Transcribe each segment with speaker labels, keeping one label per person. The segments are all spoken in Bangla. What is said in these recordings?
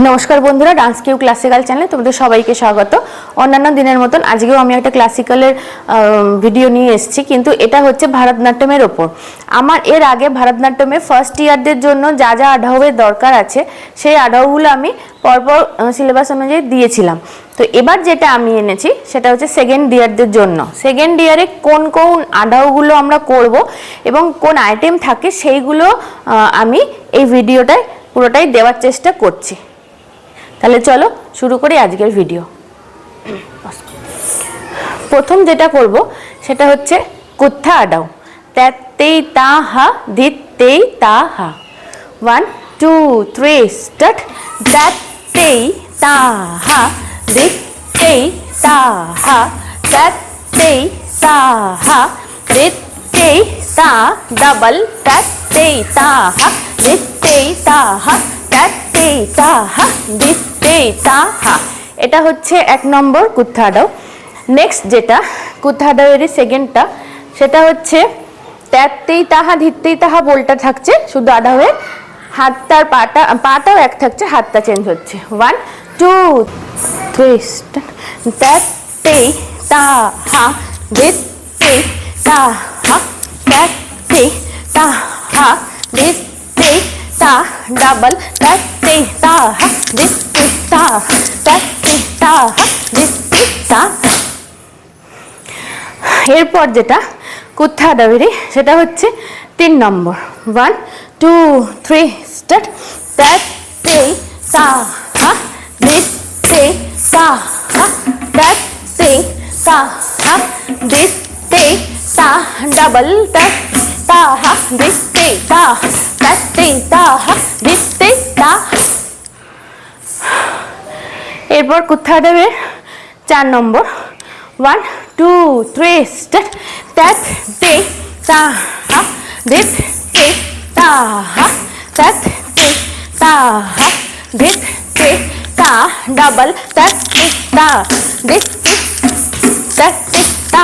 Speaker 1: नमस्कार बंधुरा DanceQ क्लासिकल चैनल तुम्हारे सबाइके स्वागत। अन्यान्य दिनेर मतन आजकेও আমি একটা ক্লাসিক্যালের ভিডিও নিয়ে এসেছি, কিন্তু এটা হচ্ছে ভারতনাট্যমের উপর। আমার এর আগে ভারতনাট্যমে ফার্স্ট ইয়ারদের জন্য যা যা আঢাউয়ের দরকার আছে সেই আঢাউগুলো আমি পরপর সিলেবাস অনুযায়ী দিয়েছিলাম। তো এবার যেটা আমি এনেছি সেটা হচ্ছে সেকেন্ড ইয়ারদের জন্য। সেকেন্ড ইয়ারে কোন কোন আঢাউগুলো আমরা করব এবং কোন আইটেম থাকে সেইগুলো আমি এই ভিডিওটায় পুরোটাই দেওয়ার চেষ্টা করছি। তাহলে চলো শুরু করি আজকের ভিডিও। প্রথম যেটা করব সেটা হচ্ছে কুত্থা আডাউ। তেই তা হা ধিতেই তা হা। 1 2 3 স্টার্ট। তেই তা হা ধিতেই তা হা। তেই তা হা ধিতেই তা ডাবল তেই তা হা ধিতেই তা হা তেই তা হা ধিতেই তা হা। এটা হচ্ছে এক নম্বর কুত্থা আডাউ। নেক্সট যেটা কুত্থা আডাউয়ের সেকেন্ডটা সেটা হচ্ছে তেই তাহা ধিতেই তাহা বলটা থাকছে শুধু আডাউয়ে, হাতটার পাটাও এক থাকছে, হাতটা চেঞ্জ হচ্ছে। 1 2 3 স্টার্ট। তেই তাহা ধিতেই তাহা তেই তাহা ধিতেই তা ডাবল তেই তাহা ধিতেই তাহা তেই তাহা ধিতেই তাহা। এরপর যেটা কুত্থা আডাউয়ের সেটা হচ্ছে 3 নম্বর। 1 2 3 স্টার্ট। তেই তাহা ধিতেই তাহা তেই তাহা ধিতেই তা ডাবল তাহা ধিতেই তাহা তেই তাহা ধিতেই তাহা। এরপর কুত্থা আডাউয়ের 4 নম্বর। 1 2 3 স্টার্ট। তেই তাহা ধিতেই তাহা তেই তাহা ধিতেই তা ডাবল তেই তা ধিতেই তা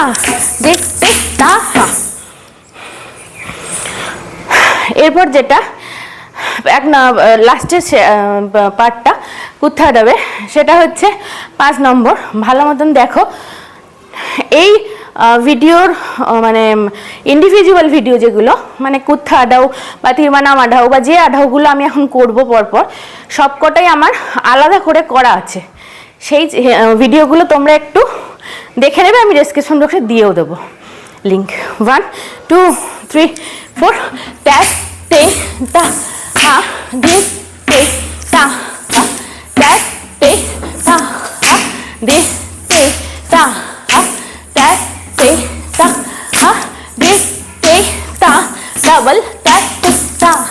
Speaker 1: ধিতেই তাহা। এরপর যেটা এক না লাস্টের পার্টটা কুত্থা আডাউয়ের সেটা হচ্ছে 5 নম্বর। ভালো মতন দেখো, এই ভিডিওর মানে ইন্ডিভিজুয়াল ভিডিও যেগুলো মানে কুত্থা আডাউ বা তিরমানাম আডাউ বা যে আডাউগুলো আমি এখন করব পরপর সবকটাই আমার আলাদা করে করা আছে। সেই ভিডিওগুলো তোমরা একটু দেখে নেবে, আমি ডেসক্রিপশন বক্সে দিয়েও দেবো লিঙ্ক। 1 2 3 4 তেই তাহা ধিতেই তাহা তেই তাহা ধিতেই তাহা তেই তাহা ধিতেই তা ডাবল তেই তাহা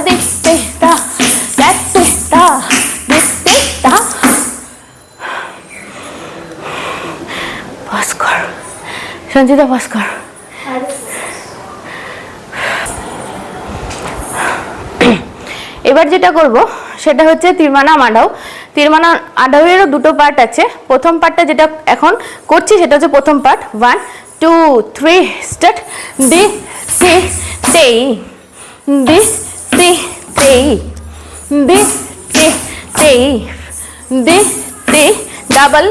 Speaker 1: ধিতেই তাহা তেই তাহা ধিতেই তাহা। পাস কর সঞ্চিতা, পাস কর। এবার যেটা করব সেটা হচ্ছে তিরমানাম আডাউ। তিরমানাম আডাউয়েরও দুটো পার্ট আছে। প্রথম পার্টটা যেটা এখন করছি সেটা হচ্ছে প্রথম পার্ট। 1 2 3 স্টার্ট। তেই ডাবল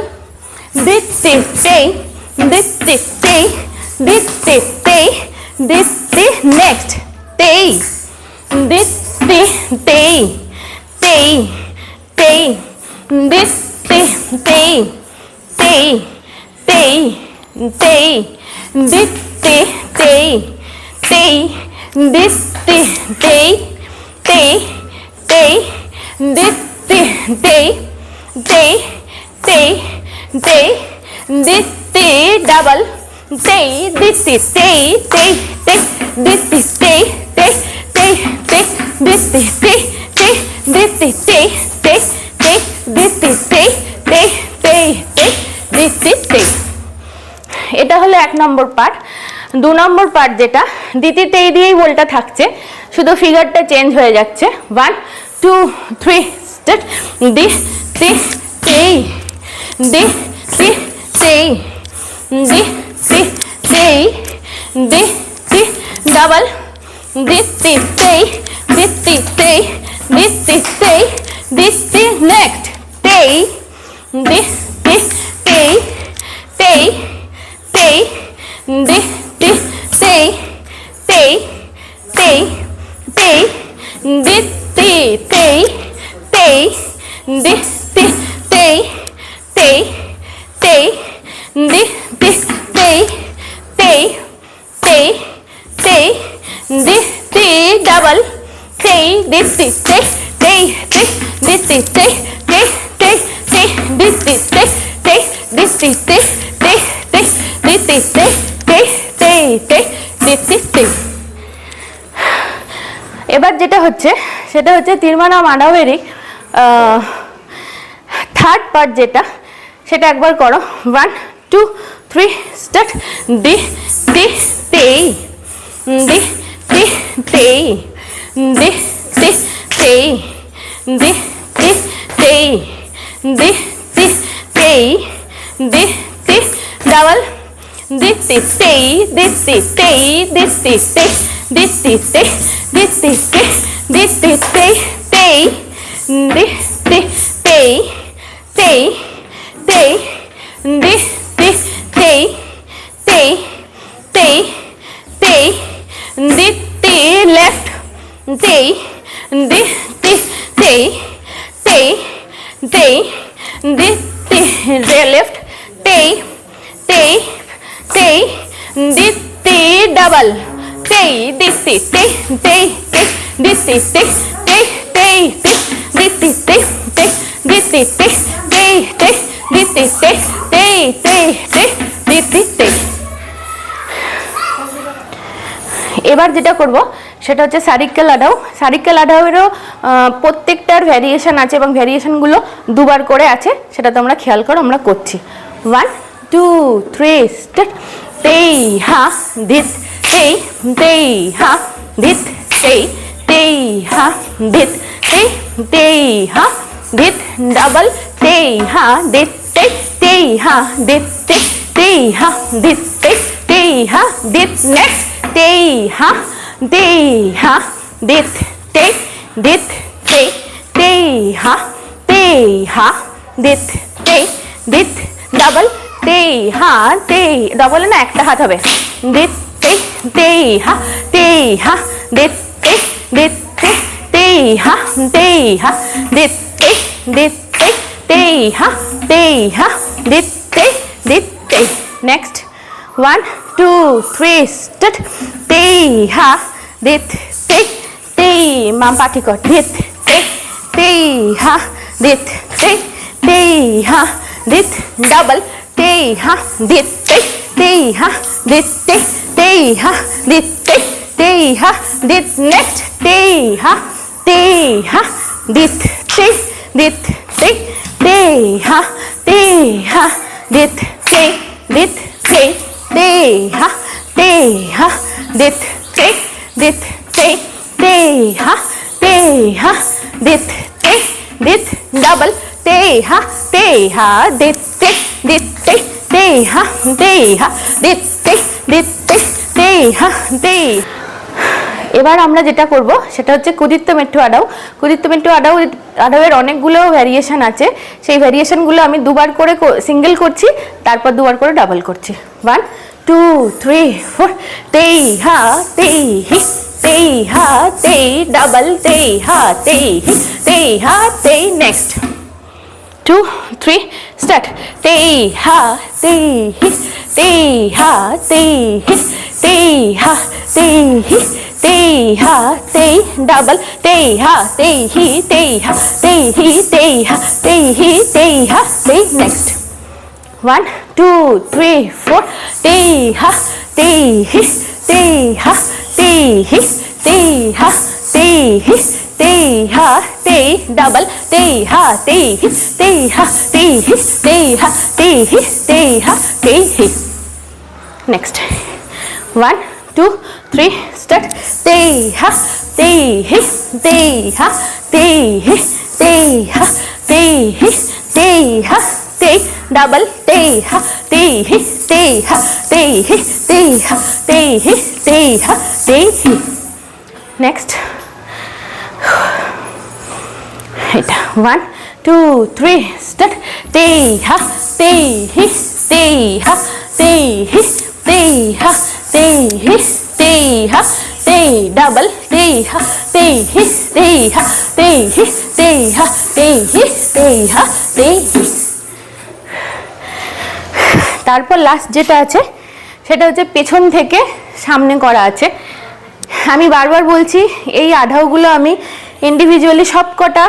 Speaker 1: নেক্সট তেই ডাবল তেই দিতে তেই তেই তেই দিতে তেই তেই তেই তেই দিতে তেই তেই দিতে তেই তেই তেই দিতে তেই তেই তেই তেই দিতে তেই। এটা হলো 1 নম্বর পার্ট। 2 নম্বর পার্ট যেটা দিতে তেই দিয়েই বলটা থাকছে, শুধু ফিগারটা চেঞ্জ হয়ে যাচ্ছে। 1 2 3 স্টার্ট। দিতে তেই দিতে তেই দিতে তেই দিতে ডাবল দিতে তেই দিতে তেই te di ti te te di ti te te te di ti te te te te di ti double te di ti te te te di ti te te te te di ti te te di ti te te te di ti te te te te di ti te। এবার যেটা হচ্ছে সেটা হচ্ছে তিরমানা মাডাওয়েরই থার্ড পার্ট যেটা সেটা একবার করো 1 2 3 স্টার্ট দি তি তে দি তি তে দি তি তে দি তি তে দি তি তে দি তি double di ti te di ti te di ti te di ti te di ti te di ti te te di ti te te te di ti te te te te di ti left te di ti te te te di ti left te te te di ti double te di ti te te te di ti te te te te di ti te te di ti te te te di ti te te te te di ti te। এবার যেটা করব সেটা হচ্ছে সারিক্কা লাডাও। সারিক্কা লাডাওয়েরও প্রত্যেকটার ভ্যারিয়েশন আছে এবং ভ্যারিয়েশনগুলো দুবার করে আছে, সেটা তোমরা খেয়াল করো। আমরা করছি 1 2 3 start te ha dit te te ha dit te ha dit te ha dit double te ha dit te ha dit te ha dit te ha dit next te ha dit te dit te ha dit dit double te ha te double না একটা হাত হবে dit te ha dit dit te ha dit dit te ha dit dit next 1 2 3 start te ha dit te mam পাটি কর dit te ha dit te ha dit double te ha dit te ha dit te ha dit te ha dit next te ha dit dit te ha dit dit te ha dit dit te ha dit dit double te ha dit dit te ha dit dit te ha te। এবার আমরা যেটা করব সেটা হচ্ছে কুদিত্ত মেট্টু আডাও। কুদিত্ত মেট্টু আডাওয়ের অনেকগুলো ভ্যারিয়েশন আছে, সেই ভ্যারিয়েশনগুলো আমি দুবার করে সিঙ্গেল করছি, তারপর দুবার করে ডাবল করছি। 1 2 3 4 te ha te hi te ha te double te ha te hi te ha te next 2 3 start te ha te hi te ha te hi te ha te hi te ha te double te ha te hi te ha te hi te ha te hi te ha te next 1 2 3 4 te ha te hi te ha te hi te ha te hi te ha te double te ha te hi te ha te hi te ha te hi te ha te hi next 1 2 3 start te ha te hi te ha te hi te ha te hi te ha te double te ha te hi te ha te hi te ha te hi te ha te hi next এটা 1 2 3 start te ha te hi te ha te hi te ha te hi te ha te tei double tei ha tei his tei ha tei his tei ha tei his tei ha tei his। তারপর লাস্ট যেটা আছে সেটা হচ্ছে পেছন থেকে সামনে করা আছে। আমি বারবার বলছি এই আঢাউগুলো আমি ইন্ডিভিজুয়ালি সব কটা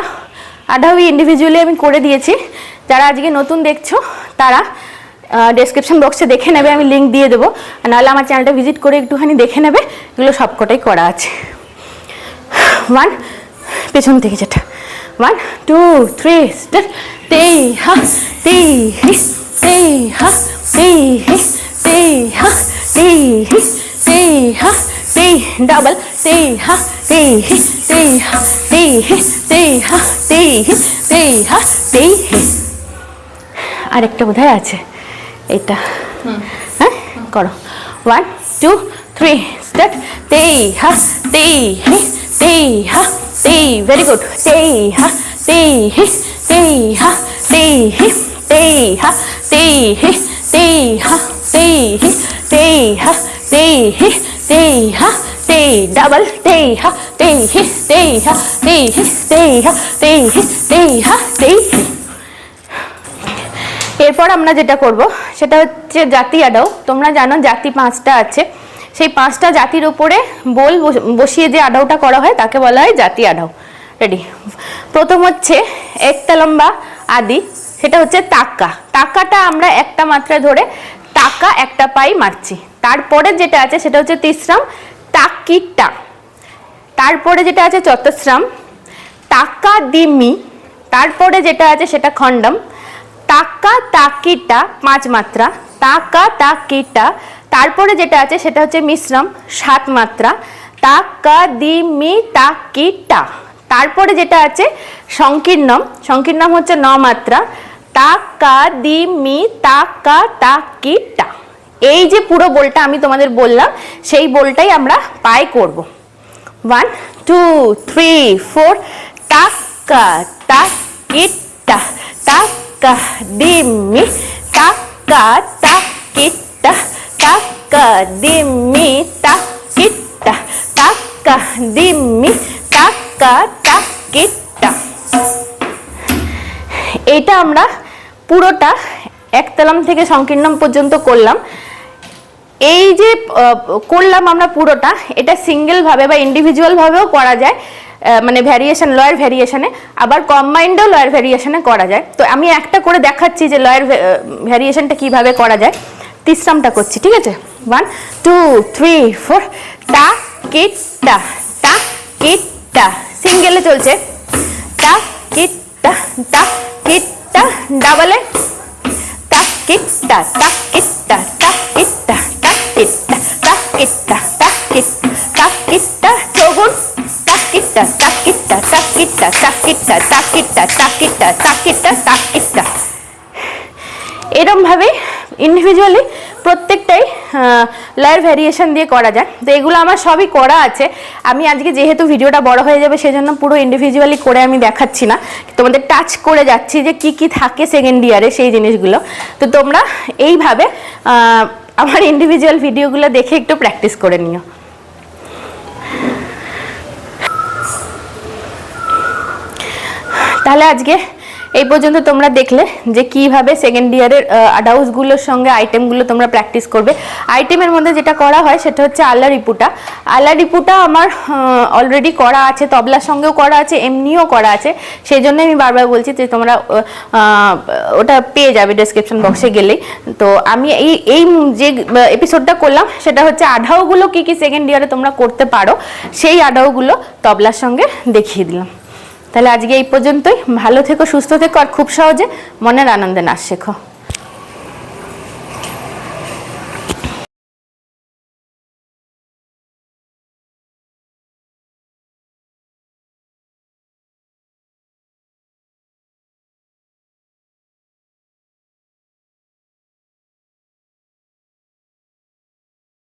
Speaker 1: আঢাউই ইন্ডিভিজুয়ালি আমি করে দিয়েছি। যারা আজকে নতুন দেখছো তারা ডেসক্রিপশন বক্সে দেখে নেবে, আমি লিঙ্ক দিয়ে দেবো, নাহলে আমার চ্যানেলটা ভিজিট করে একটুখানি দেখে নেবে, এগুলো সবকটাই করা আছে। 1 পেছন থেকে যেটা 1 2 3 start tei ha tei his tei ha tei his tei ha tei his tei ha tei double tei ha tei his tei ha tei his tei ha tei his tei ha tei his। আরেকটা বোধহয় আছে এটা, হ্যাঁ করো 1 2 3 start tei ha tei his tei ha tei very good tei ha tei his tei ha tei his tei ha tei his tei ha tei his tei ha tei his tei ha tei double tei ha tei his tei ha tei his tei ha tei his tei ha tei his। এরপর আমরা যেটা করব সেটা হচ্ছে জাতি আডাও। তোমরা জানো জাতি 5টা আছে, সেই 5টা জাতির উপরে বোল বসিয়ে যে আডাওটা করা হয় তাকে বলা হয় জাতি আডাও। রেডি? প্রথম হচ্ছে একটা লম্বা আদি, সেটা হচ্ছে তাক্কা। তাক্কাটা আমরা একটা মাত্রায় ধরে তাক্কা একটা পাই মারছি। তারপরে যেটা আছে সেটা হচ্ছে তিসরাম তাক্কিটা। তারপরে যেটা আছে চতুর্শ্রাম তাক্কা দিমি। তারপরে যেটা আছে সেটা খণ্ডম তাক্কা তাকিটা 5 মাত্রা তাক্কা তাকিটা। তারপরে যেটা আছে সেটা হচ্ছে মিশ্রম 7 মাত্রা তাক্কা দিমি তাকিটা। তারপরে যেটা আছে সংকীর্ণম, সংকীর্ণম হচ্ছে 9 মাত্রা তাক্কা দিমি তাক্কা তাকিটা। এই যে পুরো বোলটা আমি তোমাদের বললাম সেই বোলটাই আমরা পায়ে করব। 1 2 3 4 তাক্কা তাকিটা তাক্কা দিমি তাক্কা তাকিটা তাক্কা দিমি তাকিটা তাক্কা দিমি তাক্কা তাকিটা। এটা আমরা পুরোটা একতালম থেকে সংকীর্ণম পর্যন্ত করলাম। এই যে করলাম আমরা পুরোটা, এটা সিঙ্গেল ভাবে বা ইন্ডিভিজুয়াল ভাবেও করা যায়, মানে ভ্যারিয়েশন লয়ার ভ্যারিয়েশনে, আবার কম্বাইন্ডও লয়ার ভ্যারিয়েশনে করা যায়। তো আমি একটা করে দেখাচ্ছি যে লয়ার ভ্যারিয়েশনটা কিভাবে করা যায়। তিসরামটা করছি, ঠিক আছে? 1 2 3 4 টা কিটা টা কিটা সিঙ্গেলে চলছে টা কিটা টা কিটা ডাবলে টা কিটা টা কিটা টা কিটা টা কিটা টা কিটা টা কিটা টা কিটা চৌগুণ টা কিটা টা কিটা টা কিটা টা কিটা টা কিটা টা কিটা টা কিটা টা কিটা। এরকম ভাবে ইন্ডিভিজুয়ালি প্রত্যেকটাই লয়ার ভ্যারিয়েশন দিয়ে করা যায়। তো এগুলো আমার সবই করা আছে। আমি আজকে যেহেতু ভিডিওটা বড় হয়ে যাবে সেজন্য পুরো ইন্ডিভিজুয়ালি করে আমি দেখাচ্ছি না, তোমাদের টাচ করে যাচ্ছি যে কি কি থাকে সেকেন্ড ইয়ারে সেই জিনিসগুলো। তো তোমরা এইভাবে আমার ইন্ডিভিজুয়াল ভিডিওগুলো দেখে একটু প্র্যাকটিস করে নিও। তাহলে আজকে এই পর্যন্ত তোমরা দেখলে যে কিভাবে সেকেন্ড ইয়ারের আডাউসগুলোর সঙ্গে আইটেমগুলো তোমরা প্র্যাকটিস করবে। আইটেমের মধ্যে যেটা করা হয় সেটা হচ্ছে আল্লা রিপুটা। আল্লা রিপুটা আমার অলরেডি করা আছে, তবলার সঙ্গেও করা আছে, এমনিও করা আছে। সেই জন্য আমি বারবার বলছি যে তোমরা ওটা পেয়ে যাবে ডেসক্রিপশন বক্সে গেলেই। তো আমি এই যে এপিসোডটা করলাম সেটা হচ্ছে আঢাউগুলো কি কি সেকেন্ড ইয়ারে তোমরা করতে পারো সেই আঢাউগুলো তবলার সঙ্গে দেখিয়ে দিলাম। তাহলে আজকে এই পর্যন্তই। ভালো থেকো, সুস্থ থেকো, আর খুব সহজে মনের আনন্দে নাচ শেখো।